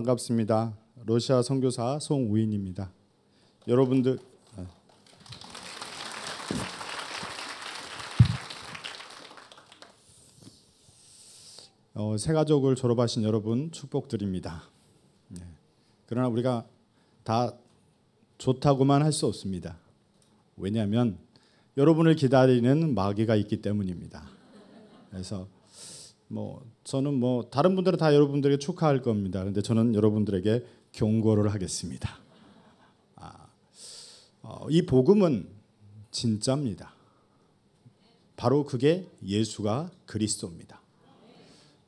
반갑습니다. 러시아 선교사 송우인입니다. 여러분들 새가족을 졸업하신 여러분 축복드립니다. 그러나 우리가 다 좋다고만 할 수 없습니다. 왜냐하면 여러분을 기다리는 마귀가 있기 때문입니다. 그래서 저는 다른 분들은 다 여러분들에게 축하할 겁니다. 그런데 저는 여러분들에게 경고를 하겠습니다. 이 복음은 진짜입니다. 바로 그게 예수가 그리스도입니다.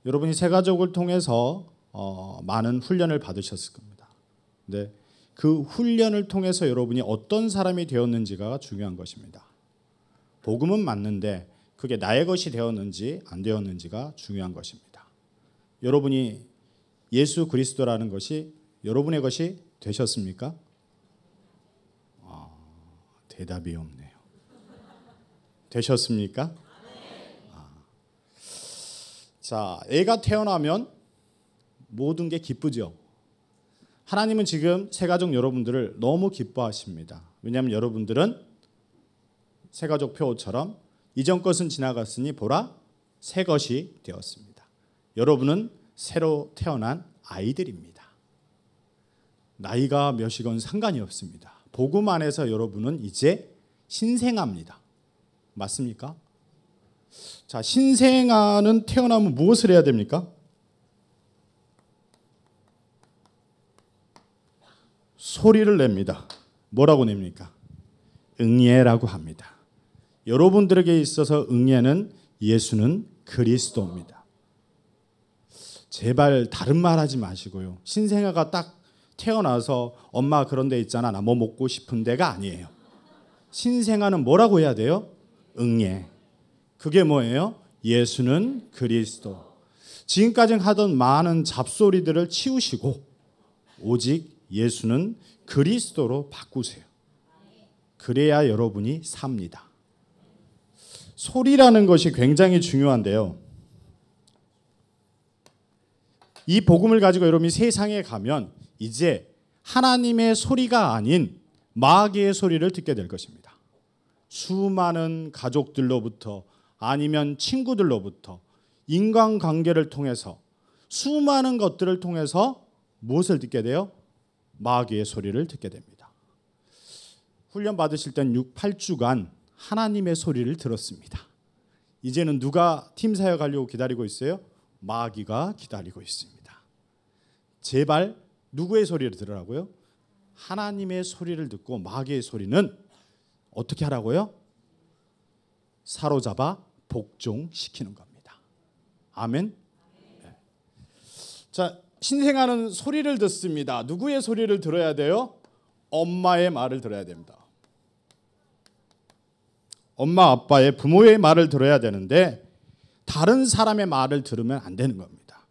여러분이 새가족을 통해서 많은 훈련을 받으셨을 겁니다. 근데 그 훈련을 통해서 여러분이 어떤 사람이 되었는지가 중요한 것입니다. 복음은 맞는데 그게 나의 것이 되었는지 안 되었는지가 중요한 것입니다. 여러분이 예수 그리스도라는 것이 여러분의 것이 되셨습니까? 대답이 없네요. 되셨습니까? 자, 애가 태어나면 모든 게 기쁘죠. 하나님은 지금 새가족 여러분들을 너무 기뻐하십니다. 왜냐하면 여러분들은 새가족 표처럼 이전 것은 지나갔으니 보라 새 것이 되었습니다. 여러분은 새로 태어난 아이들입니다. 나이가 몇이건 상관이 없습니다. 복음 안에서 여러분은 이제 신생아입니다. 맞습니까? 자, 신생아는 태어나면 무엇을 해야 됩니까? 소리를 냅니다. 뭐라고 냅니까? 응예라고 합니다. 여러분들에게 있어서 응예는 예수는 그리스도입니다. 제발 다른 말 하지 마시고요. 신생아가 딱 태어나서 엄마 그런 데 있잖아. 나 뭐 먹고 싶은 데가 아니에요. 신생아는 뭐라고 해야 돼요? 응예. 그게 뭐예요? 예수는 그리스도. 지금까지 하던 많은 잡소리들을 치우시고 오직 예수는 그리스도로 바꾸세요. 그래야 여러분이 삽니다. 소리라는 것이 굉장히 중요한데요. 이 복음을 가지고 여러분이 세상에 가면 이제 하나님의 소리가 아닌 마귀의 소리를 듣게 될 것입니다. 수많은 가족들로부터 아니면 친구들로부터 인간관계를 통해서 수많은 것들을 통해서 무엇을 듣게 돼요? 마귀의 소리를 듣게 됩니다. 훈련 받으실 땐 8주간 하나님의 소리를 들었습니다. 이제는 누가 팀 사역하려고 기다리고 있어요? 마귀가 기다리고 있습니다. 제발 누구의 소리를 들으라고요? 하나님의 소리를 듣고 마귀의 소리는 어떻게 하라고요? 사로잡아 복종시키는 겁니다. 아멘. 네. 자, 신생아는 소리를 듣습니다. 누구의 소리를 들어야 돼요? 엄마의 말을 들어야 됩니다. 엄마, 아빠의 부모의 말을 들어야 되는데 다른 사람의 말을 들으면 안 되는 겁니다.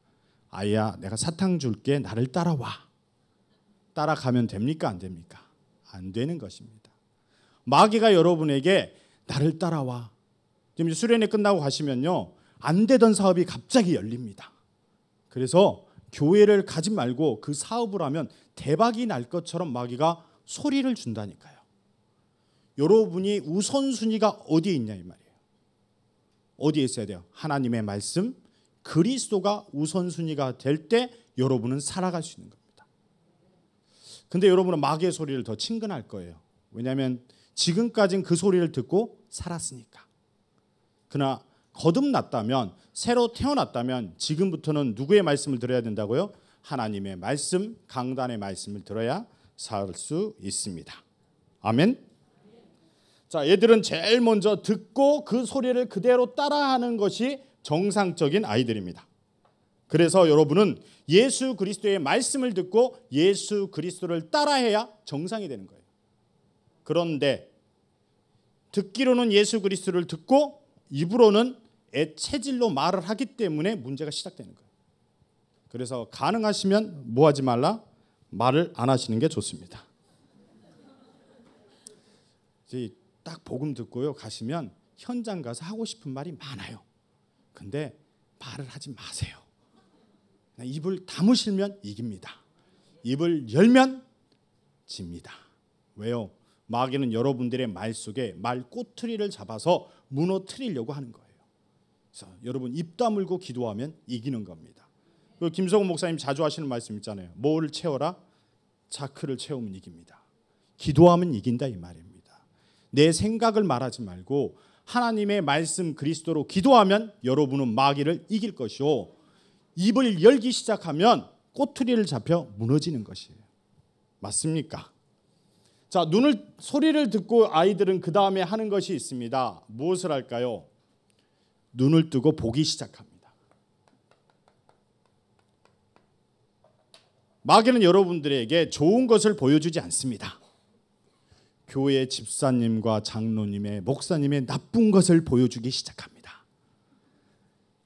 아이야, 내가 사탕 줄게. 나를 따라와. 따라가면 됩니까? 안 됩니까? 안 되는 것입니다. 마귀가 여러분에게 나를 따라와. 지금 수련회 끝나고 가시면요, 안 되던 사업이 갑자기 열립니다. 그래서 교회를 가지 말고 그 사업을 하면 대박이 날 것처럼 마귀가 소리를 준다니까요. 여러분이 우선순위가 어디에 있냐 이 말이에요. 어디에 있어야 돼요? 하나님의 말씀, 그리스도가 우선순위가 될 때 여러분은 살아갈 수 있는 겁니다. 근데 여러분은 마귀의 소리를 더 친근할 거예요. 왜냐하면 지금까지는 그 소리를 듣고 살았으니까. 그러나 거듭났다면, 새로 태어났다면 지금부터는 누구의 말씀을 들어야 된다고요? 하나님의 말씀, 강단의 말씀을 들어야 살 수 있습니다. 아멘. 자, 얘들은 제일 먼저 듣고 그 소리를 그대로 따라하는 것이 정상적인 아이들입니다. 그래서 여러분은 예수 그리스도의 말씀을 듣고 예수 그리스도를 따라해야 정상이 되는 거예요. 그런데 듣기로는 예수 그리스도를 듣고 입으로는 체질로 말을 하기 때문에 문제가 시작되는 거예요. 그래서 가능하시면 뭐 하지 말라? 말을 안 하시는 게 좋습니다. 딱 복음 듣고요 가시면 현장 가서 하고 싶은 말이 많아요. 근데 말을 하지 마세요. 입을 다무시면 이깁니다. 입을 열면 집니다. 왜요? 마귀는 여러분들의 말 속에 말 꼬투리를 잡아서 무너뜨리려고 하는 거예요. 그래서 여러분 입 다물고 기도하면 이기는 겁니다. 그 김성훈 목사님 자주 하시는 말씀 있잖아요. 뭐를 채워라? 자크를 채우면 이깁니다. 기도하면 이긴다 이 말입니다. 내 생각을 말하지 말고 하나님의 말씀 그리스도로 기도하면 여러분은 마귀를 이길 것이요, 입을 열기 시작하면 꼬투리를 잡혀 무너지는 것이에요. 맞습니까? 자, 소리를 듣고 아이들은 그 다음에 하는 것이 있습니다. 무엇을 할까요? 눈을 뜨고 보기 시작합니다. 마귀는 여러분들에게 좋은 것을 보여주지 않습니다. 교회 집사님과 장로님의 목사님의 나쁜 것을 보여주기 시작합니다.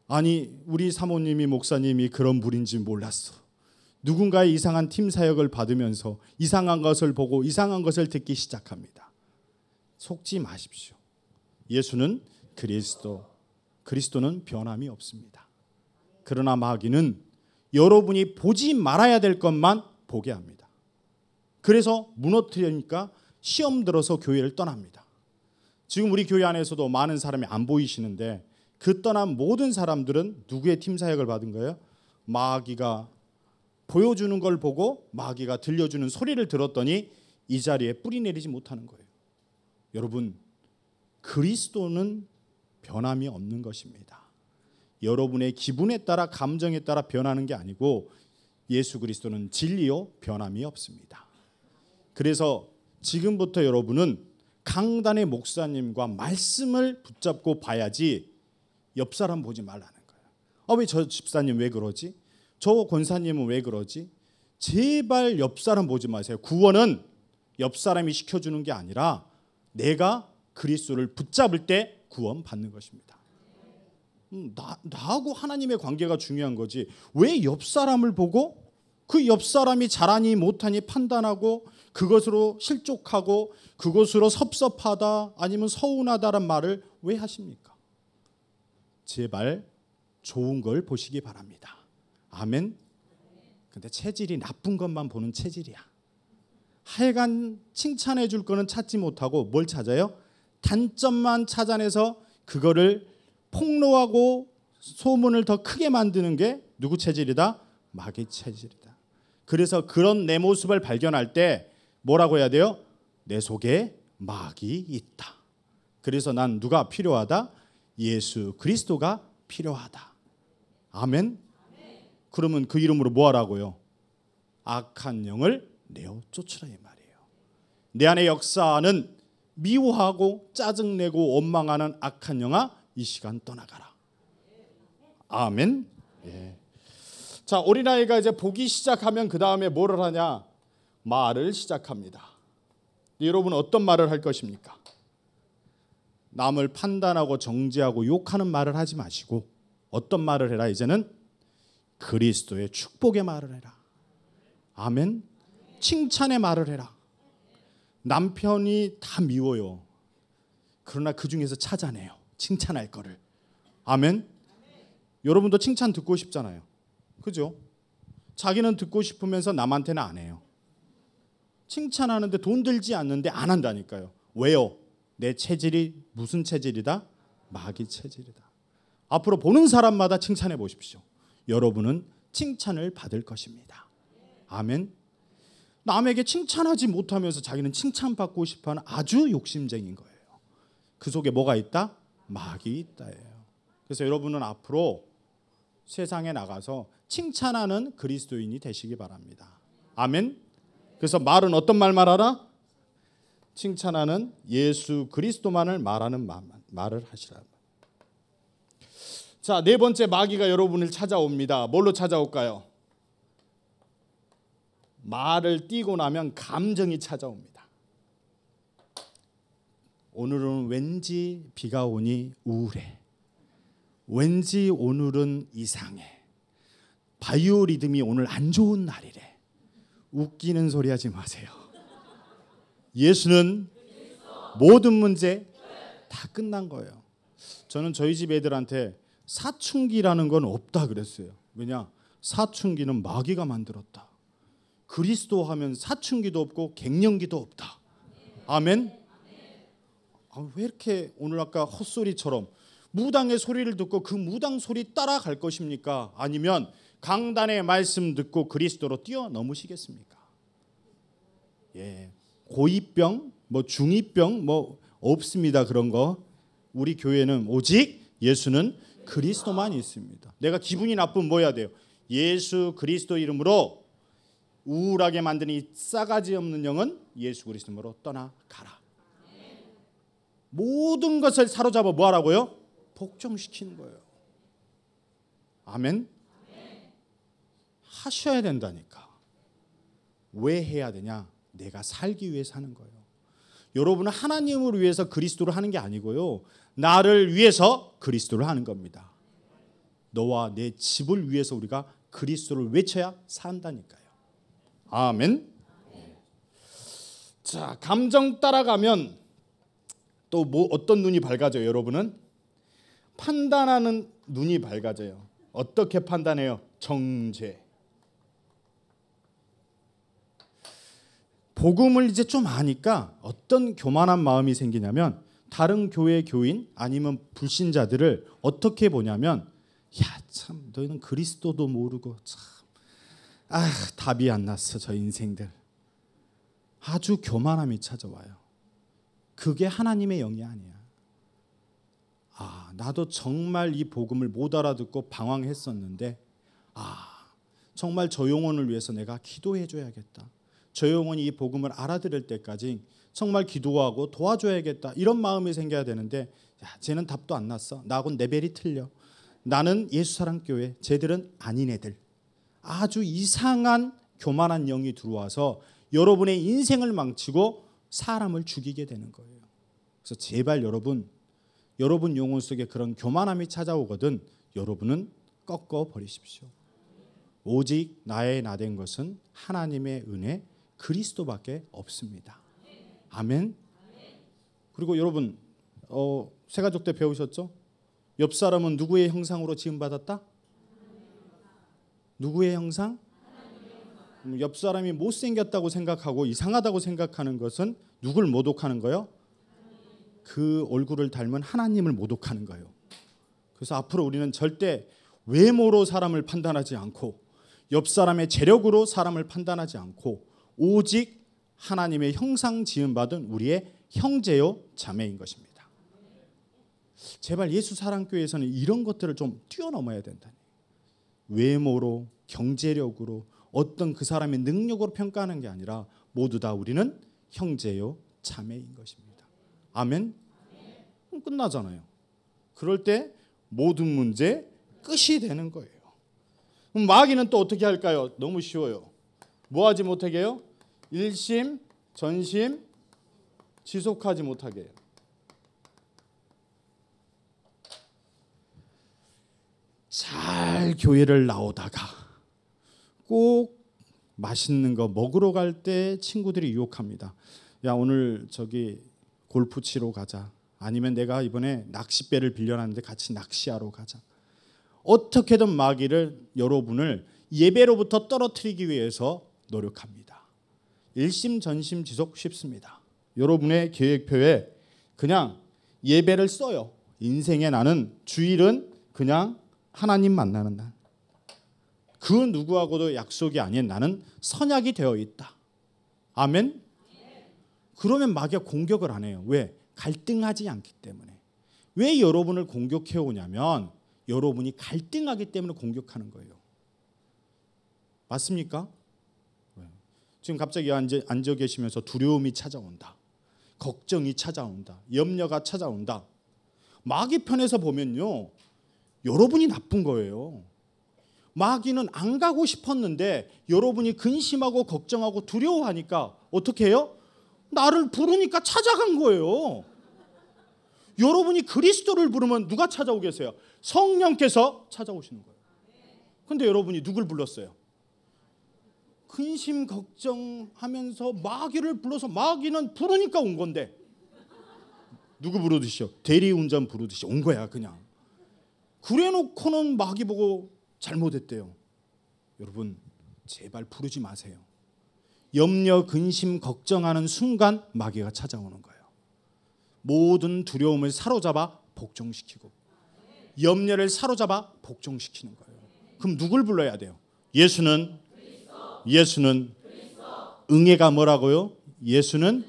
아니, 우리 사모님이 목사님이 그런 분인지 몰랐어. 누군가의 이상한 팀 사역을 받으면서 이상한 것을 보고 이상한 것을 듣기 시작합니다. 속지 마십시오. 예수는 그리스도는 변함이 없습니다. 그러나 마귀는 여러분이 보지 말아야 될 것만 보게 합니다. 그래서 무너뜨리니까 시험 들어서 교회를 떠납니다. 지금 우리 교회 안에서도 많은 사람이 안 보이시는데 그 떠난 모든 사람들은 누구의 팀 사역을 받은 거예요? 마귀가 보여주는 걸 보고 마귀가 들려주는 소리를 들었더니 이 자리에 뿌리 내리지 못하는 거예요. 여러분, 그리스도는 변함이 없는 것입니다. 여러분의 기분에 따라 감정에 따라 변하는 게 아니고 예수 그리스도는 진리요 변함이 없습니다. 그래서 지금부터 여러분은 강단의 목사님과 말씀을 붙잡고 봐야지 옆 사람 보지 말라는 거예요. 왜 저 집사님 왜 그러지? 저 권사님은 왜 그러지? 제발 옆 사람 보지 마세요. 구원은 옆 사람이 시켜주는 게 아니라 내가 그리스도를 붙잡을 때 구원 받는 것입니다. 나하고 하나님의 관계가 중요한 거지. 왜 옆 사람을 보고 그 옆 사람이 잘하니 못하니 판단하고 그것으로 실족하고 그것으로 섭섭하다 아니면 서운하다란 말을 왜 하십니까? 제발 좋은 걸 보시기 바랍니다. 아멘. 근데 체질이 나쁜 것만 보는 체질이야. 하여간 칭찬해 줄 거는 찾지 못하고 뭘 찾아요? 단점만 찾아내서 그거를 폭로하고 소문을 더 크게 만드는 게 누구 체질이다? 마귀 체질이다. 그래서 그런 내 모습을 발견할 때 뭐라고 해야 돼요? 내 속에 마귀 있다. 그래서 난 누가 필요하다? 예수 그리스도가 필요하다. 아멘. 그러면 그 이름으로 뭐 하라고요? 악한 영을 내어 쫓으라 이 말이에요. 내 안에 역사하는 미워하고 짜증내고 원망하는 악한 영아, 이 시간 떠나가라. 아멘. 예. 자, 어린아이가 이제 보기 시작하면 그 다음에 뭐를 하냐? 말을 시작합니다. 여러분 어떤 말을 할 것입니까? 남을 판단하고 정죄하고 욕하는 말을 하지 마시고 어떤 말을 해라? 이제는 그리스도의 축복의 말을 해라. 아멘. 칭찬의 말을 해라. 남편이 다 미워요. 그러나 그 중에서 찾아내요. 칭찬할 거를. 아멘. 여러분도 칭찬 듣고 싶잖아요. 그죠? 자기는 듣고 싶으면서 남한테는 안 해요. 칭찬하는데 돈 들지 않는데 안 한다니까요. 왜요? 내 체질이 무슨 체질이다? 마귀 체질이다. 앞으로 보는 사람마다 칭찬해 보십시오. 여러분은 칭찬을 받을 것입니다. 아멘. 남에게 칭찬하지 못하면서 자기는 칭찬받고 싶어하는 아주 욕심쟁인 거예요. 그 속에 뭐가 있다? 마귀 있다예요. 그래서 여러분은 앞으로 세상에 나가서 칭찬하는 그리스도인이 되시기 바랍니다. 아멘. 그래서 말은 어떤 말만 하라? 칭찬하는 예수 그리스도만을 말하는 말을 하시라. 자, 네 번째 마귀가 여러분을 찾아옵니다. 뭘로 찾아올까요? 말을 띄고 나면 감정이 찾아옵니다. 오늘은 왠지 비가 오니 우울해. 왠지 오늘은 이상해. 바이오리듬이 오늘 안 좋은 날이래. 웃기는 소리 하지 마세요. 예수는 모든 문제 다 끝난 거예요. 저는 저희 집 애들한테 사춘기라는 건 없다 그랬어요. 왜냐? 사춘기는 마귀가 만들었다. 그리스도 하면 사춘기도 없고 갱년기도 없다. 아멘. 왜 이렇게 오늘 아까 헛소리처럼 무당의 소리를 듣고 그 무당 소리 따라갈 것입니까? 아니면 강단의 말씀 듣고 그리스도로 뛰어넘으시겠습니까? 예, 고2병, 뭐 중2병 뭐 없습니다. 그런 거. 우리 교회는 오직 예수는 그리스도만 있습니다. 내가 기분이 나쁘면 뭐 해야 돼요? 예수 그리스도 이름으로 우울하게 만드는 이 싸가지 없는 영은 예수 그리스도 이름으로 떠나가라. 모든 것을 사로잡아 뭐 하라고요? 복종시키는 거예요. 아멘. 하셔야 된다니까. 왜 해야 되냐? 내가 살기 위해서 하는 거예요. 여러분은 하나님을 위해서 그리스도를 하는 게 아니고요. 나를 위해서 그리스도를 하는 겁니다. 너와 내 집을 위해서 우리가 그리스도를 외쳐야 산다니까요. 아멘. 자, 감정 따라가면 또 뭐 어떤 눈이 밝아져요, 여러분은? 판단하는 눈이 밝아져요. 어떻게 판단해요? 정죄. 복음을 이제 좀 아니까 어떤 교만한 마음이 생기냐면 다른 교회 교인 아니면 불신자들을 어떻게 보냐면 야, 참 너희는 그리스도도 모르고 참 답이 안 났어 저 인생들. 아주 교만함이 찾아와요. 그게 하나님의 영이 아니야. 나도 정말 이 복음을 못 알아듣고 방황했었는데 정말 저 영혼을 위해서 내가 기도해 줘야겠다. 저 영혼이 이 복음을 알아들을 때까지 정말 기도하고 도와줘야겠다. 이런 마음이 생겨야 되는데 쟤는 답도 안 났어. 나하고는 레벨이 틀려. 나는 예수사랑교회, 쟤들은 아닌 애들. 아주 이상한 교만한 영이 들어와서 여러분의 인생을 망치고 사람을 죽이게 되는 거예요. 그래서 제발 여러분 영혼 속에 그런 교만함이 찾아오거든 여러분은 꺾어 버리십시오. 오직 나의 나된 것은 하나님의 은혜 그리스도밖에 없습니다. 아멘. 그리고 여러분 새가족 때 배우셨죠? 옆 사람은 누구의 형상으로 지음받았다? 누구의 형상? 옆 사람이 못생겼다고 생각하고 이상하다고 생각하는 것은 누굴 모독하는 거예요? 그 얼굴을 닮은 하나님을 모독하는 거예요. 그래서 앞으로 우리는 절대 외모로 사람을 판단하지 않고 옆 사람의 재력으로 사람을 판단하지 않고 오직 하나님의 형상 지음받은 우리의 형제요 자매인 것입니다. 제발 예수사랑교회에서는 이런 것들을 좀 뛰어넘어야 된다. 외모로 경제력으로 어떤 그 사람의 능력으로 평가하는 게 아니라 모두 다 우리는 형제요 자매인 것입니다. 아멘. 끝나잖아요. 그럴 때 모든 문제 끝이 되는 거예요. 그럼 마귀는 또 어떻게 할까요? 너무 쉬워요. 뭐 하지 못하게 해요? 일심, 전심, 지속하지 못하게 해요. 잘 교회를 나오다가 꼭 맛있는 거 먹으러 갈 때 친구들이 유혹합니다. 야 오늘 저기 골프 치러 가자. 아니면 내가 이번에 낚싯배를 빌려놨는데 같이 낚시하러 가자. 어떻게든 마귀를 여러분을 예배로부터 떨어뜨리기 위해서 노력합니다. 일심전심 지속 쉽습니다. 여러분의 계획표에 그냥 예배를 써요. 인생에 나는 주일은 그냥 하나님 만나는 날. 그 누구하고도 약속이 아닌 나는 선약이 되어 있다. 아멘. 그러면 마귀가 공격을 안 해요. 왜? 갈등하지 않기 때문에. 왜 여러분을 공격해 오냐면 여러분이 갈등하기 때문에 공격하는 거예요. 맞습니까? 지금 갑자기 앉아 계시면서 두려움이 찾아온다. 걱정이 찾아온다. 염려가 찾아온다. 마귀 편에서 보면요. 여러분이 나쁜 거예요. 마귀는 안 가고 싶었는데 여러분이 근심하고 걱정하고 두려워하니까 어떻게 해요? 나를 부르니까 찾아간 거예요. 여러분이 그리스도를 부르면 누가 찾아오겠어요? 성령께서 찾아오시는 거예요. 그런데 여러분이 누굴 불렀어요? 근심 걱정하면서 마귀를 불러서 마귀는 부르니까 온 건데 누구 부르듯이요? 대리운전 부르듯이 온 거야 그냥. 그래놓고는 마귀 보고 잘못했대요. 여러분 제발 부르지 마세요. 염려, 근심, 걱정하는 순간 마귀가 찾아오는 거예요. 모든 두려움을 사로잡아 복종시키고 염려를 사로잡아 복종시키는 거예요. 그럼 누굴 불러야 돼요? 예수는 응애가 뭐라고요? 예수는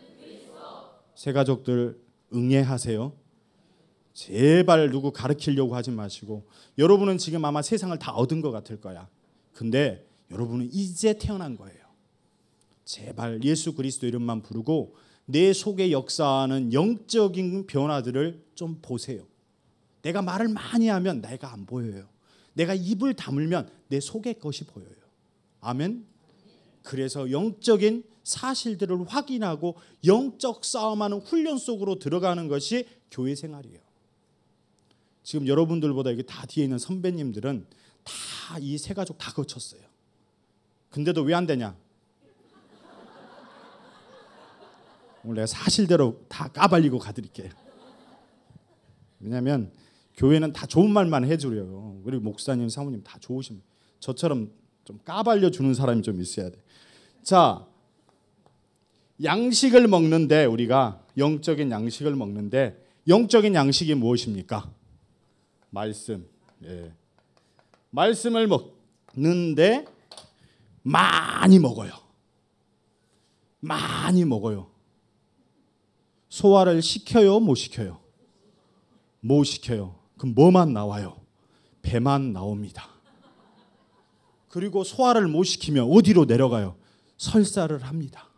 새 가족들 응애하세요. 제발 누구 가르치려고 하지 마시고, 여러분은 지금 아마 세상을 다 얻은 것 같을 거야. 근데 여러분은 이제 태어난 거예요. 제발 예수 그리스도 이름만 부르고 내 속에 역사하는 영적인 변화들을 좀 보세요. 내가 말을 많이 하면 내가 안 보여요. 내가 입을 다물면 내 속의 것이 보여요. 아멘. 그래서 영적인 사실들을 확인하고 영적 싸움하는 훈련 속으로 들어가는 것이 교회 생활이에요. 지금 여러분들보다 여기 다 뒤에 있는 선배님들은 다 이 세 가족 다 거쳤어요. 근데도 왜 안 되냐? 오늘 내가 사실대로 다 까발리고 가드릴게요. 왜냐하면 교회는 다 좋은 말만 해주려고. 그리고 목사님, 사모님 다 좋으신, 저처럼 좀 까발려 주는 사람이 좀 있어야 돼. 자, 양식을 먹는데, 우리가 영적인 양식을 먹는데, 영적인 양식이 무엇입니까? 말씀. 예. 말씀을 먹는데 많이 먹어요. 많이 먹어요. 소화를 시켜요, 못 시켜요? 못 시켜요. 그럼 뭐만 나와요? 배만 나옵니다. 그리고 소화를 못 시키면 어디로 내려가요? 설사를 합니다.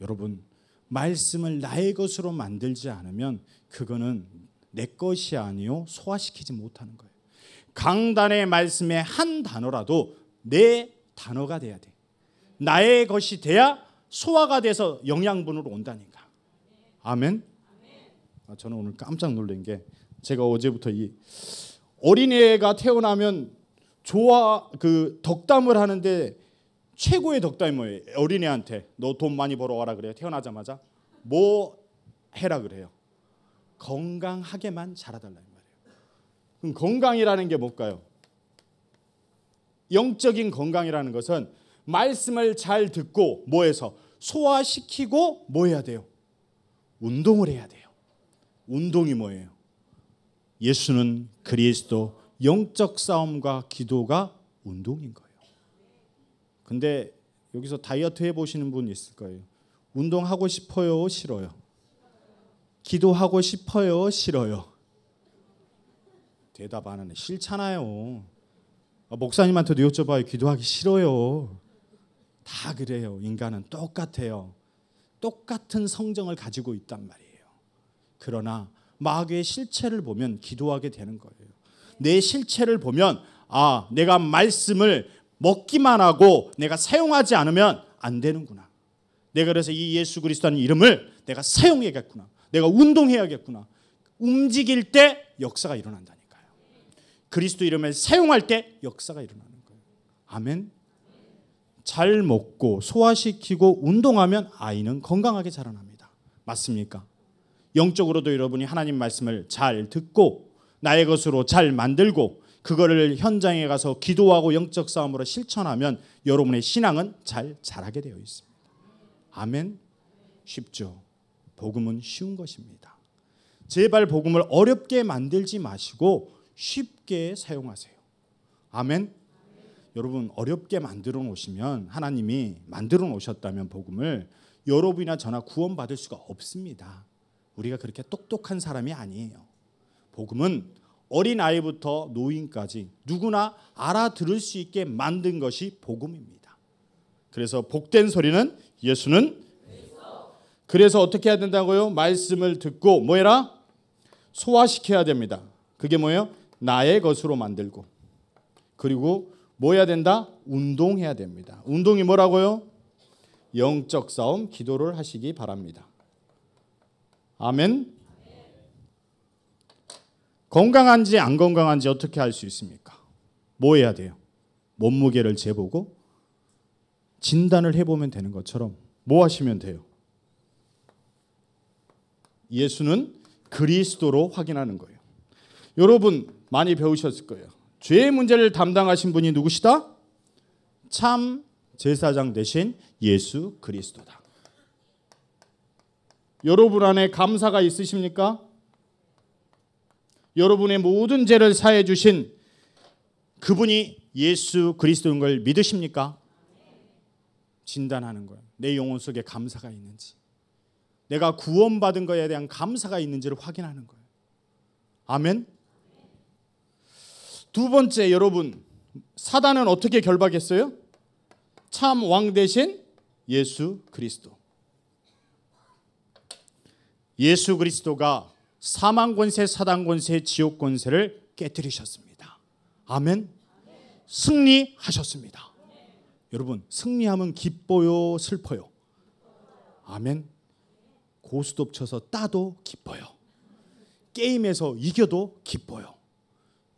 여러분, 말씀을 나의 것으로 만들지 않으면 그거는 내 것이 아니요 소화시키지 못하는 거예요. 강단의 말씀의 한 단어라도 내 단어가 돼야 돼. 나의 것이 돼야 소화가 돼서 영양분으로 온다니까. 아멘. 저는 오늘 깜짝 놀란 게, 제가 어제부터 이 어린애가 태어나면 덕담을 하는데 최고의 덕담이 뭐예요? 어린애한테 너 돈 많이 벌어와라 그래요. 태어나자마자 뭐 해라 그래요? 건강하게만 자라달라 이 말이에요. 그럼 건강이라는 게 뭘까요? 영적인 건강이라는 것은 말씀을 잘 듣고 뭐해서 소화시키고 뭐 해야 돼요? 운동을 해야 돼요. 운동이 뭐예요? 예수는 그리스도, 영적 싸움과 기도가 운동인 거예요. 근데 여기서 다이어트 해보시는 분 있을 거예요. 운동하고 싶어요, 싫어요? 기도하고 싶어요, 싫어요? 대답 안 하네. 싫잖아요. 목사님한테도 여쭤봐요. 기도하기 싫어요. 다 그래요. 인간은 똑같아요. 똑같은 성정을 가지고 있단 말이에요. 그러나 마귀의 실체를 보면 기도하게 되는 거예요. 내 실체를 보면 내가 말씀을 먹기만 하고 내가 사용하지 않으면 안 되는구나. 내가 그래서 이 예수 그리스도라는 이름을 내가 사용해야겠구나. 내가 운동해야겠구나. 움직일 때 역사가 일어난다니까요. 그리스도 이름을 사용할 때 역사가 일어나는 거예요. 아멘. 잘 먹고 소화시키고 운동하면 아이는 건강하게 자라납니다. 맞습니까? 영적으로도 여러분이 하나님 말씀을 잘 듣고 나의 것으로 잘 만들고 그거를 현장에 가서 기도하고 영적 싸움으로 실천하면 여러분의 신앙은 잘 자라게 되어 있습니다. 아멘. 쉽죠. 복음은 쉬운 것입니다. 제발 복음을 어렵게 만들지 마시고 쉽게 사용하세요. 아멘. 여러분, 어렵게 만들어 놓으시면, 하나님이 만들어 놓으셨다면 복음을, 여러분이나 저나 구원받을 수가 없습니다. 우리가 그렇게 똑똑한 사람이 아니에요. 복음은 어린아이부터 노인까지 누구나 알아들을 수 있게 만든 것이 복음입니다. 그래서 복된 소리는 예수는, 그래서 어떻게 해야 된다고요? 말씀을 듣고 뭐 해라? 소화시켜야 됩니다. 그게 뭐예요? 나의 것으로 만들고, 그리고 뭐 해야 된다? 운동해야 됩니다. 운동이 뭐라고요? 영적 싸움, 기도를 하시기 바랍니다. 아멘. 건강한지 안 건강한지 어떻게 알 수 있습니까? 뭐 해야 돼요? 몸무게를 재보고 진단을 해보면 되는 것처럼 뭐 하시면 돼요? 예수는 그리스도로 확인하는 거예요. 여러분 많이 배우셨을 거예요. 죄의 문제를 담당하신 분이 누구시다? 참 제사장 대신 예수 그리스도다. 여러분 안에 감사가 있으십니까? 여러분의 모든 죄를 사해 주신 그분이 예수 그리스도인 걸 믿으십니까? 진단하는 거예요. 내 영혼 속에 감사가 있는지, 내가 구원받은 것에 대한 감사가 있는지를 확인하는 거예요. 아멘. 두 번째, 여러분, 사단은 어떻게 결박했어요? 참 왕 대신 예수 그리스도. 예수 그리스도가 사망 권세, 사단 권세, 지옥 권세를 깨뜨리셨습니다. 아멘. 승리하셨습니다. 여러분, 승리하면 기뻐요, 슬퍼요? 아멘. 고스톱 쳐서 따도 기뻐요. 게임에서 이겨도 기뻐요.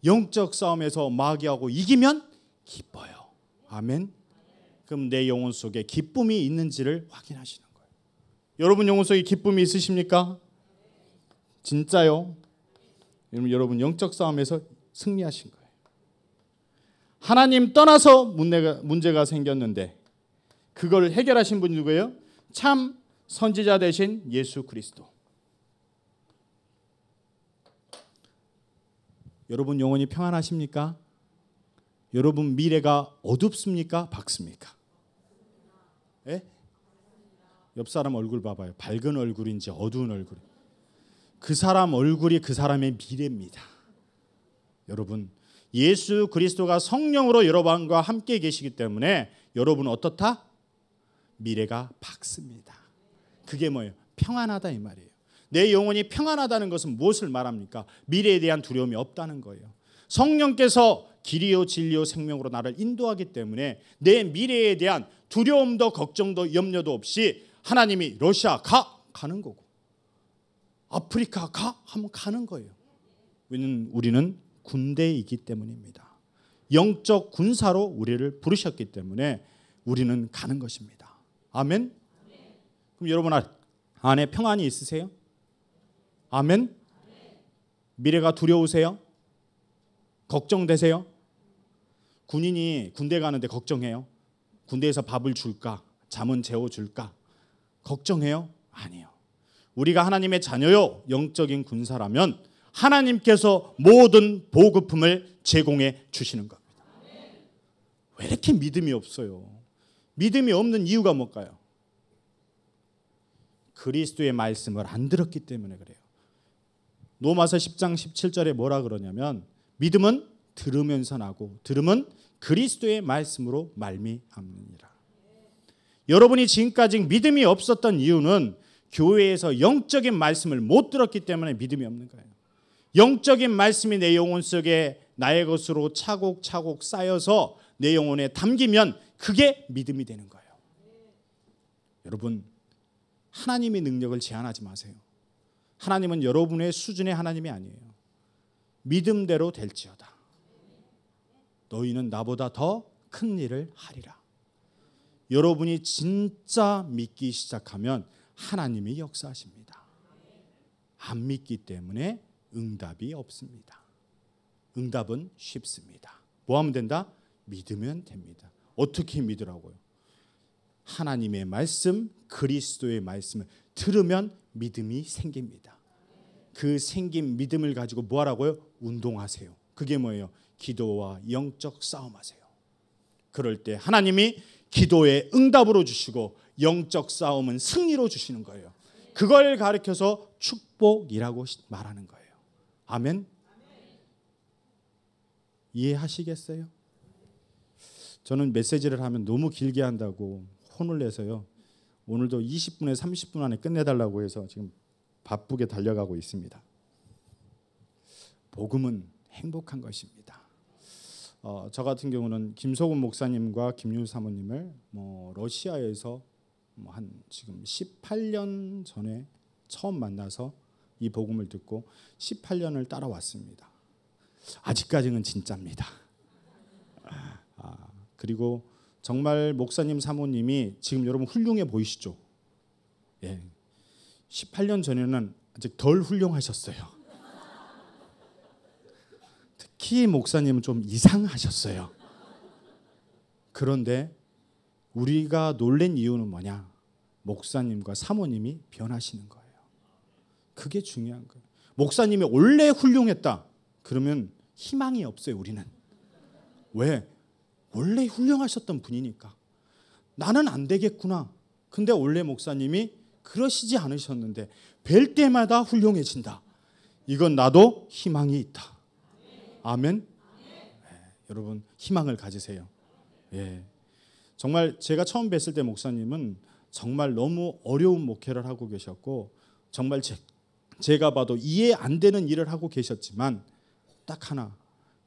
영적 싸움에서 마귀하고 이기면 기뻐요. 아멘. 그럼 내 영혼 속에 기쁨이 있는지를 확인하시는 거예요. 여러분 영혼 속에 기쁨이 있으십니까? 진짜요? 여러분 영적 싸움에서 승리하신 거예요. 하나님 떠나서 문제가 생겼는데 그걸 해결하신 분이 누구예요? 참 선지자 되신 예수 그리스도. 여러분 영혼이 평안하십니까? 여러분 미래가 어둡습니까? 밝습니까? 예? 옆 사람 얼굴 봐봐요. 밝은 얼굴인지 어두운 얼굴. 그 사람 얼굴이 그 사람의 미래입니다. 여러분 예수 그리스도가 성령으로 여러분과 함께 계시기 때문에 여러분은 어떻다? 미래가 밝습니다. 그게 뭐예요? 평안하다 이 말이에요. 내 영혼이 평안하다는 것은 무엇을 말합니까? 미래에 대한 두려움이 없다는 거예요. 성령께서 길이요 진리요 생명으로 나를 인도하기 때문에 내 미래에 대한 두려움도 걱정도 염려도 없이 하나님이 러시아 가는 거고 아프리카 하면 가는 거예요. 왜냐하면 우리는 군대이기 때문입니다. 영적 군사로 우리를 부르셨기 때문에 우리는 가는 것입니다. 아멘. 그럼 여러분 안에 평안이 있으세요? 아멘. 미래가 두려우세요? 걱정되세요? 군인이 군대 가는데 걱정해요? 군대에서 밥을 줄까? 잠은 재워줄까? 걱정해요? 아니요. 우리가 하나님의 자녀요 영적인 군사라면 하나님께서 모든 보급품을 제공해 주시는 겁니다. 왜 이렇게 믿음이 없어요? 믿음이 없는 이유가 뭘까요? 그리스도의 말씀을 안 들었기 때문에 그래요. 로마서 10장 17절에 뭐라 그러냐면 믿음은 들으면서 나고 들음은 그리스도의 말씀으로 말미암느니라. 여러분이 지금까지 믿음이 없었던 이유는 교회에서 영적인 말씀을 못 들었기 때문에 믿음이 없는 거예요. 영적인 말씀이 내 영혼 속에 나의 것으로 차곡차곡 쌓여서 내 영혼에 담기면 그게 믿음이 되는 거예요. 여러분 하나님의 능력을 제한하지 마세요. 하나님은 여러분의 수준의 하나님이 아니에요. 믿음대로 될지어다. 너희는 나보다 더 큰 일을 하리라. 여러분이 진짜 믿기 시작하면 하나님이 역사하십니다. 안 믿기 때문에 응답이 없습니다. 응답은 쉽습니다. 뭐 하면 된다? 믿으면 됩니다. 어떻게 믿으라고요? 하나님의 말씀, 그리스도의 말씀을 들으면 믿음이 생깁니다. 그 생긴 믿음을 가지고 뭐 하라고요? 운동하세요. 그게 뭐예요? 기도와 영적 싸움하세요. 그럴 때 하나님이 기도에 응답으로 주시고 영적 싸움은 승리로 주시는 거예요. 그걸 가르쳐서 축복이라고 말하는 거예요. 아멘. 이해하시겠어요? 저는 메시지를 하면 너무 길게 한다고 혼을 내서요. 오늘도 20분에 30분 안에 끝내달라고 해서 지금 바쁘게 달려가고 있습니다. 복음은 행복한 것입니다. 저 같은 경우는 김소금 목사님과 김유 사모님을 러시아에서 한 지금 18년 전에 처음 만나서 이 복음을 듣고 18년을 따라왔습니다. 아직까지는 진짜입니다. 그리고 정말 목사님 사모님이 지금 여러분 훌륭해 보이시죠? 예. 18년 전에는 아직 덜 훌륭하셨어요. 특히 목사님은 좀 이상하셨어요. 그런데 우리가 놀란 이유는 뭐냐? 목사님과 사모님이 변하시는 거예요. 그게 중요한 거예요. 목사님이 원래 훌륭했다. 그러면 희망이 없어요, 우리는. 왜? 원래 훌륭하셨던 분이니까. 나는 안 되겠구나. 근데 원래 목사님이 그러시지 않으셨는데 뵐 때마다 훌륭해진다. 이건 나도 희망이 있다. 아멘. 여러분 희망을 가지세요. 예. 정말 제가 처음 뵀을 때 목사님은 정말 너무 어려운 목회를 하고 계셨고 정말 제가 봐도 이해 안 되는 일을 하고 계셨지만 딱 하나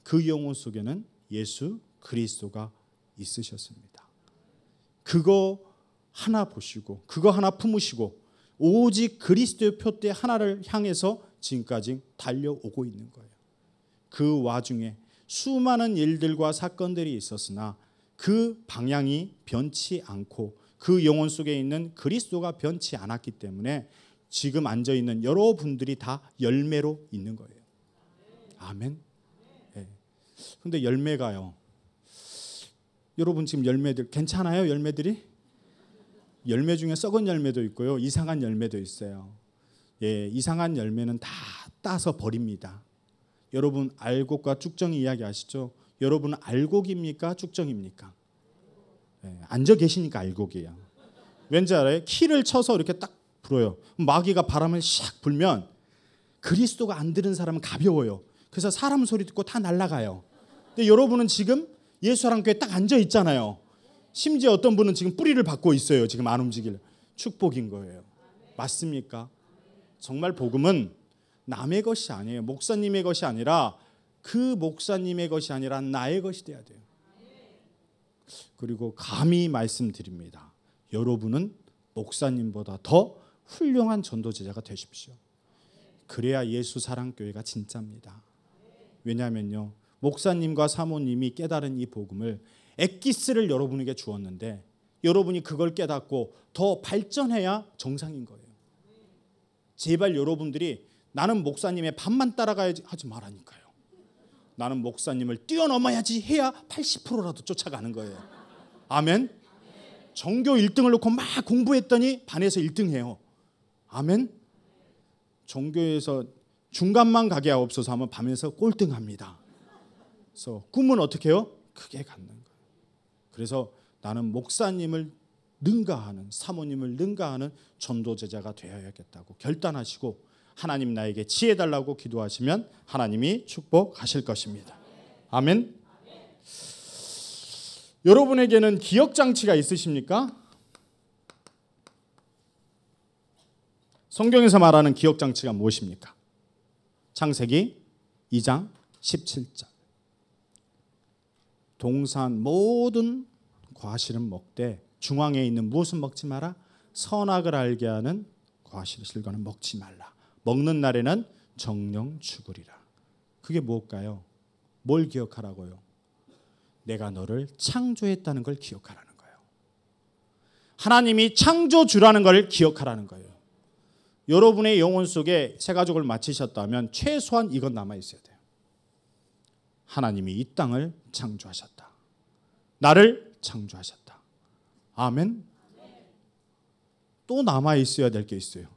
그 영혼 속에는 예수 그리스도가 있으셨습니다. 그거 하나 보시고 그거 하나 품으시고 오직 그리스도의 표대 하나를 향해서 지금까지 달려오고 있는 거예요. 그 와중에 수많은 일들과 사건들이 있었으나 그 방향이 변치 않고 그 영혼 속에 있는 그리스도가 변치 않았기 때문에 지금 앉아있는 여러분들이 다 열매로 있는 거예요. 아멘. 그런데 열매가요. 여러분 지금 열매들 괜찮아요? 열매들이? 열매 중에 썩은 열매도 있고요. 이상한 열매도 있어요. 예, 이상한 열매는 다 따서 버립니다. 여러분 알곡과 쭉정이 이야기 아시죠? 여러분은 알곡입니까? 쭉정입니까? 예, 앉아 계시니까 알곡이에요. 왠지 알아요? 키를 쳐서 이렇게 딱 불어요. 마귀가 바람을 샥 불면 그리스도가 안 들은 사람은 가벼워요. 그래서 사람 소리 듣고 다 날아가요. 근데 여러분은 지금 예수사랑교회에 딱 앉아 있잖아요. 심지어 어떤 분은 지금 뿌리를 받고 있어요. 지금 안 움직일 축복인 거예요. 맞습니까? 정말 복음은 남의 것이 아니에요. 목사님의 것이 아니라 그 목사님의 것이 아니라 나의 것이 돼야 돼요. 그리고 감히 말씀드립니다. 여러분은 목사님보다 더 훌륭한 전도제자가 되십시오. 그래야 예수사랑교회가 진짜입니다. 왜냐하면요. 목사님과 사모님이 깨달은 이 복음을 엑기스를 여러분에게 주었는데 여러분이 그걸 깨닫고 더 발전해야 정상인 거예요. 제발 여러분들이 나는 목사님의 밥만 따라가야지 하지 말라니까요. 나는 목사님을 뛰어넘어야지 해야 80%라도 쫓아가는 거예요. 아멘. 전교 1등을 놓고 막 공부했더니 반에서 1등해요. 아멘. 전교에서 중간만 가게 없어서 하면 밤에서 꼴등합니다. 그래서 꿈은 어떻게 해요? 크게 갖는 거예요. 그래서 나는 목사님을 능가하는 사모님을 능가하는 전도제자가 되어야겠다고 결단하시고 하나님 나에게 지혜 달라고 기도하시면 하나님이 축복하실 것입니다. 아멘. 여러분에게는 기억장치가 있으십니까? 성경에서 말하는 기억장치가 무엇입니까? 창세기 2장 17절. 동산 모든 과실은 먹되 중앙에 있는 무엇은 먹지 마라? 선악을 알게 하는 과실의 실과는 먹지 말라. 먹는 날에는 정령 죽으리라. 그게 뭘까요? 뭘 기억하라고요? 내가 너를 창조했다는 걸 기억하라는 거예요. 하나님이 창조주라는 걸 기억하라는 거예요. 여러분의 영혼 속에 새 가족을 마치셨다면 최소한 이건 남아있어야 돼요. 하나님이 이 땅을 창조하셨다. 나를 창조하셨다. 아멘. 또 남아있어야 될 게 있어요.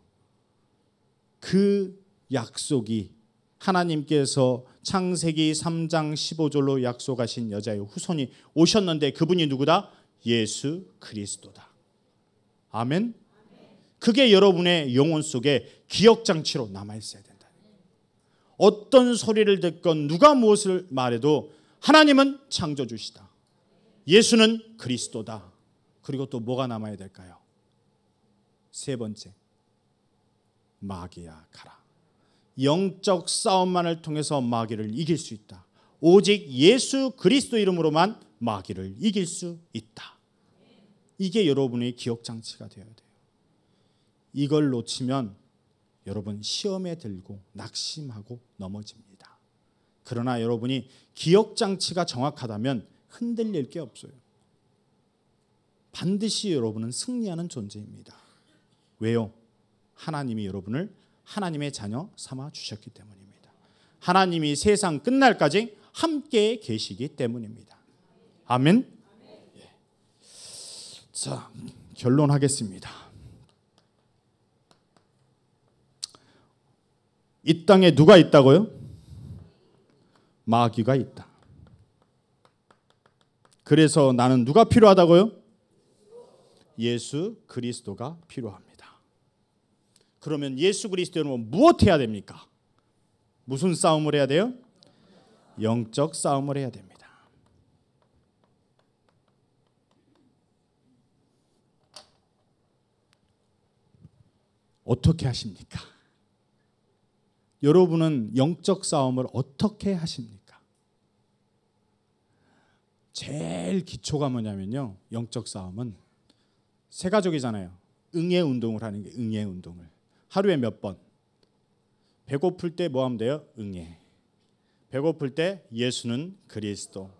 그 약속이 하나님께서 창세기 3장 15절로 약속하신 여자의 후손이 오셨는데 그분이 누구다? 예수 그리스도다. 아멘. 그게 여러분의 영혼 속에 기억장치로 남아있어야 된다. 어떤 소리를 듣건 누가 무엇을 말해도 하나님은 창조주시다. 예수는 그리스도다. 그리고 또 뭐가 남아야 될까요? 세 번째, 마귀야 가라. 영적 싸움만을 통해서 마귀를 이길 수 있다. 오직 예수 그리스도 이름으로만 마귀를 이길 수 있다. 이게 여러분의 기억장치가 되어야 돼요. 이걸 놓치면 여러분 시험에 들고 낙심하고 넘어집니다. 그러나 여러분이 기억장치가 정확하다면 흔들릴 게 없어요. 반드시 여러분은 승리하는 존재입니다. 왜요? 하나님이 여러분을 하나님의 자녀 삼아 주셨기 때문입니다. 하나님이 세상 끝날까지 함께 계시기 때문입니다. 아멘. 자, 결론하겠습니다. 이 땅에 누가 있다고요? 마귀가 있다. 그래서 나는 누가 필요하다고요? 예수 그리스도가 필요합니다. 그러면 예수 그리스도는 무엇 해야 됩니까? 무슨 싸움을 해야 돼요? 영적 싸움을 해야 됩니다. 어떻게 하십니까? 여러분은 영적 싸움을 어떻게 하십니까? 제일 기초가 뭐냐면요, 영적 싸움은 세 가족이잖아요. 응애 운동을 하는 게 응애 운동을 하루에 몇 번. 배고플 때 뭐 하면 돼요? 응애. 배고플 때 예수는 그리스도.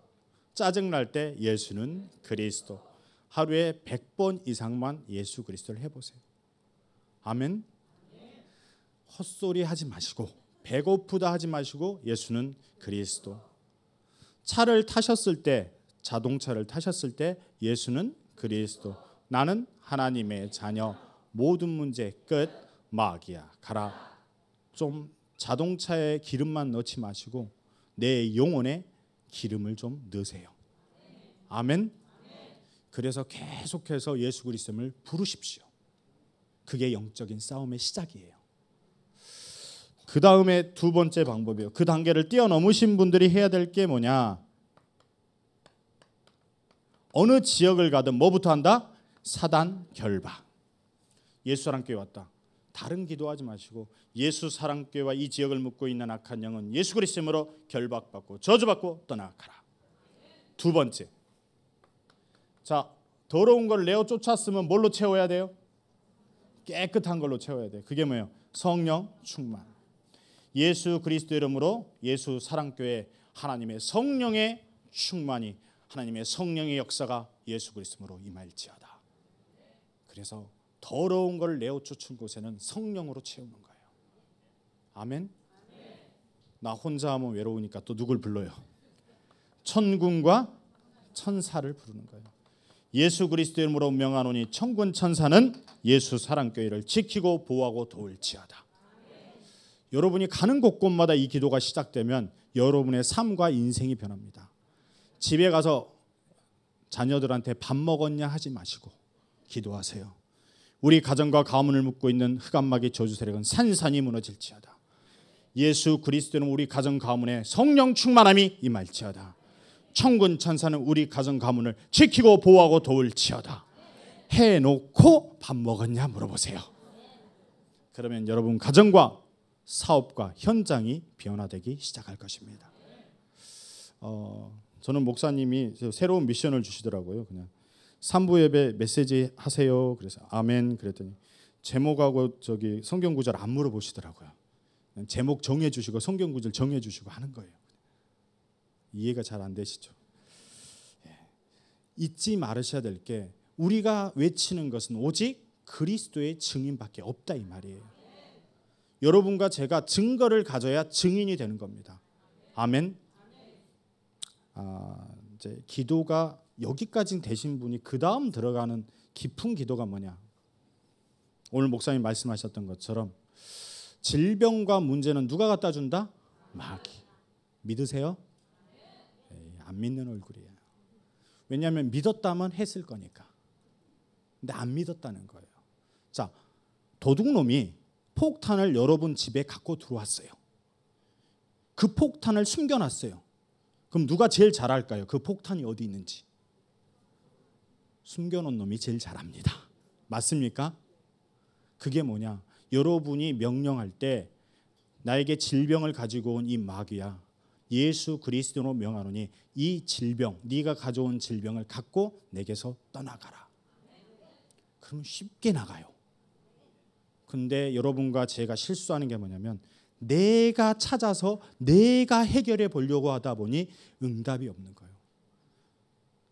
짜증날 때 예수는 그리스도. 하루에 100번 이상만 예수 그리스도를 해보세요. 아멘. 헛소리 하지 마시고, 배고프다 하지 마시고, 예수는 그리스도. 차를 타셨을 때, 자동차를 타셨을 때 예수는 그리스도. 나는 하나님의 자녀. 모든 문제 끝. 마귀야 가라. 좀 자동차에 기름만 넣지 마시고 내 영혼에 기름을 좀 넣으세요. 아멘. 그래서 계속해서 예수 그리스도를 부르십시오. 그게 영적인 싸움의 시작이에요. 그 다음에 두 번째 방법이에요. 그 단계를 뛰어넘으신 분들이 해야 될 게 뭐냐? 어느 지역을 가든 뭐부터 한다? 사단 결박. 예수 사랑교회 왔다. 다른 기도하지 마시고 예수 사랑교회와 이 지역을 묻고 있는 악한 영은 예수 그리스도로 결박받고 저주받고 떠나가라. 두 번째. 자, 더러운 걸 내어 쫓았으면 뭘로 채워야 돼요? 깨끗한 걸로 채워야 돼요. 그게 뭐예요? 성령 충만. 예수 그리스도 이름으로 예수 사랑교회 하나님의 성령의 충만이, 하나님의 성령의 역사가 예수 그리스도로 임할지어다. 그래서 더러운 걸 내어 쫓은 곳에는 성령으로 채우는 거예요. 아멘. 나 혼자 하면 외로우니까 또 누굴 불러요? 천군과 천사를 부르는 거예요. 예수 그리스도 이름으로 명하노니 천군 천사는 예수 사랑교회를 지키고 보호하고 도울지어다. 여러분이 가는 곳곳마다 이 기도가 시작되면 여러분의 삶과 인생이 변합니다. 집에 가서 자녀들한테 밥 먹었냐 하지 마시고 기도하세요. 우리 가정과 가문을 묶고 있는 흑암마귀 저주 세력은 산산이 무너질지어다. 예수 그리스도는 우리 가정 가문에 성령 충만함이 임할지어다. 천군 천사는 우리 가정 가문을 지키고 보호하고 도울지어다. 해놓고 밥 먹었냐 물어보세요. 그러면 여러분 가정과 사업과 현장이 변화되기 시작할 것입니다. 저는 목사님이 새로운 미션을 주시더라고요. 그냥 3부 예배 메시지 하세요. 그래서 아멘 그랬더니 제목하고 저기 성경 구절 안 물어보시더라고요. 제목 정해 주시고 성경 구절 정해 주시고 하는 거예요. 이해가 잘 안 되시죠? 잊지 말으셔야 될 게 우리가 외치는 것은 오직 그리스도의 증인밖에 없다 이 말이에요. 여러분과 제가 증거를 가져야 증인이 되는 겁니다. 아멘. 이제 기도가 여기까지 되신 분이 그 다음 들어가는 깊은 기도가 뭐냐? 오늘 목사님 말씀하셨던 것처럼 질병과 문제는 누가 갖다 준다? 마귀. 믿으세요? 안 믿는 얼굴이에요. 왜냐하면 믿었다면 했을 거니까. 근데 안 믿었다는 거예요. 자, 도둑놈이 폭탄을 여러분 집에 갖고 들어왔어요. 그 폭탄을 숨겨놨어요. 그럼 누가 제일 잘 알까요? 그 폭탄이 어디 있는지. 숨겨놓은 놈이 제일 잘합니다. 맞습니까? 그게 뭐냐? 여러분이 명령할 때 나에게 질병을 가지고 온 이 마귀야. 예수 그리스도로 명하노니 이 질병, 네가 가져온 질병을 갖고 내게서 떠나가라. 그럼 쉽게 나가요. 근데 여러분과 제가 실수하는 게 뭐냐면 내가 찾아서 내가 해결해 보려고 하다 보니 응답이 없는 거예요.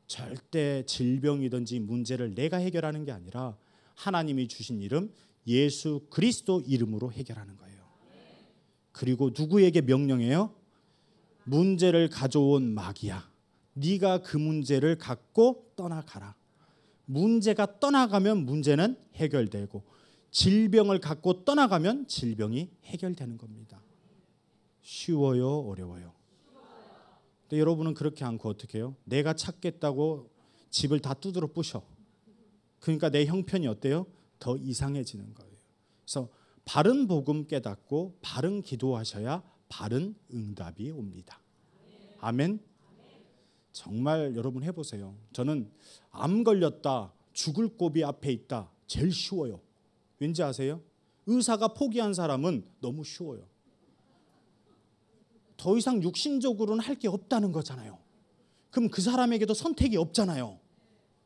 절대 질병이든지 문제를 내가 해결하는 게 아니라 하나님이 주신 이름 예수 그리스도 이름으로 해결하는 거예요. 그리고 누구에게 명령해요? 문제를 가져온 마귀야. 네가 그 문제를 갖고 떠나가라. 문제가 떠나가면 문제는 해결되고 질병을 갖고 떠나가면 질병이 해결되는 겁니다. 쉬워요, 어려워요? 근데 여러분은 그렇게 않고 어떻게 해요? 내가 찾겠다고 집을 다 두드러 부셔. 그러니까 내 형편이 어때요? 더 이상해지는 거예요. 그래서 바른 복음 깨닫고 바른 기도하셔야 바른 응답이 옵니다. 아멘. 정말 여러분 해보세요. 저는 암 걸렸다, 죽을 고비 앞에 있다, 제일 쉬워요. 왠지 아세요? 의사가 포기한 사람은 너무 쉬워요. 더 이상 육신적으로는 할 게 없다는 거잖아요. 그럼 그 사람에게도 선택이 없잖아요.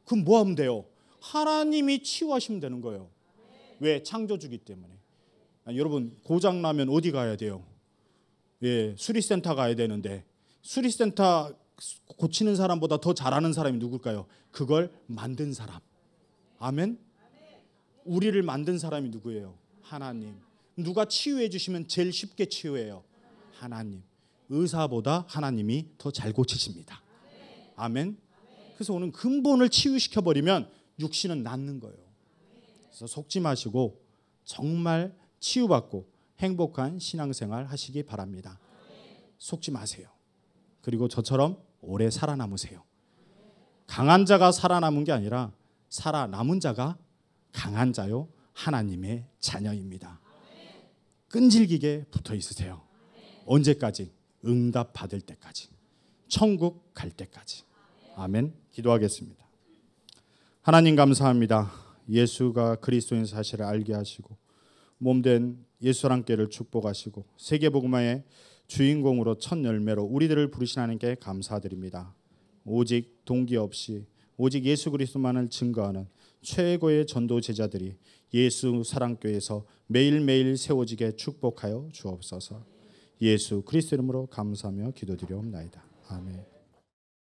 그럼 뭐 하면 돼요? 하나님이 치유하시면 되는 거예요. 왜? 창조주기 때문에. 아니, 여러분 고장 나면 어디 가야 돼요? 예, 수리센터 가야 되는데 수리센터 고치는 사람보다 더 잘하는 사람이 누굴까요? 그걸 만든 사람. 아멘. 우리를 만든 사람이 누구예요? 하나님. 누가 치유해 주시면 제일 쉽게 치유해요? 하나님. 의사보다 하나님이 더 잘 고치십니다. 아멘. 그래서 오늘 근본을 치유시켜 버리면 육신은 낫는 거예요. 그래서 속지 마시고 정말 치유받고 행복한 신앙생활 하시기 바랍니다. 속지 마세요. 그리고 저처럼 오래 살아남으세요. 강한 자가 살아남은 게 아니라 살아남은 자가 강한 자요, 하나님의 자녀입니다. 끈질기게 붙어 있으세요. 언제까지? 응답 받을 때까지, 천국 갈 때까지. 아멘. 기도하겠습니다. 하나님 감사합니다. 예수가 그리스도인 사실을 알게 하시고 몸된 예수랑께를 축복하시고 세계복음화의 주인공으로 첫 열매로 우리들을 부르신 하나님께 감사드립니다. 오직 동기 없이 오직 예수 그리스도만을 증거하는 최고의 전도 제자들이 예수 사랑교회에서 매일매일 세워지게 축복하여 주옵소서. 예수 그리스도 이름으로 감사하며 기도드리옵나이다. 아멘.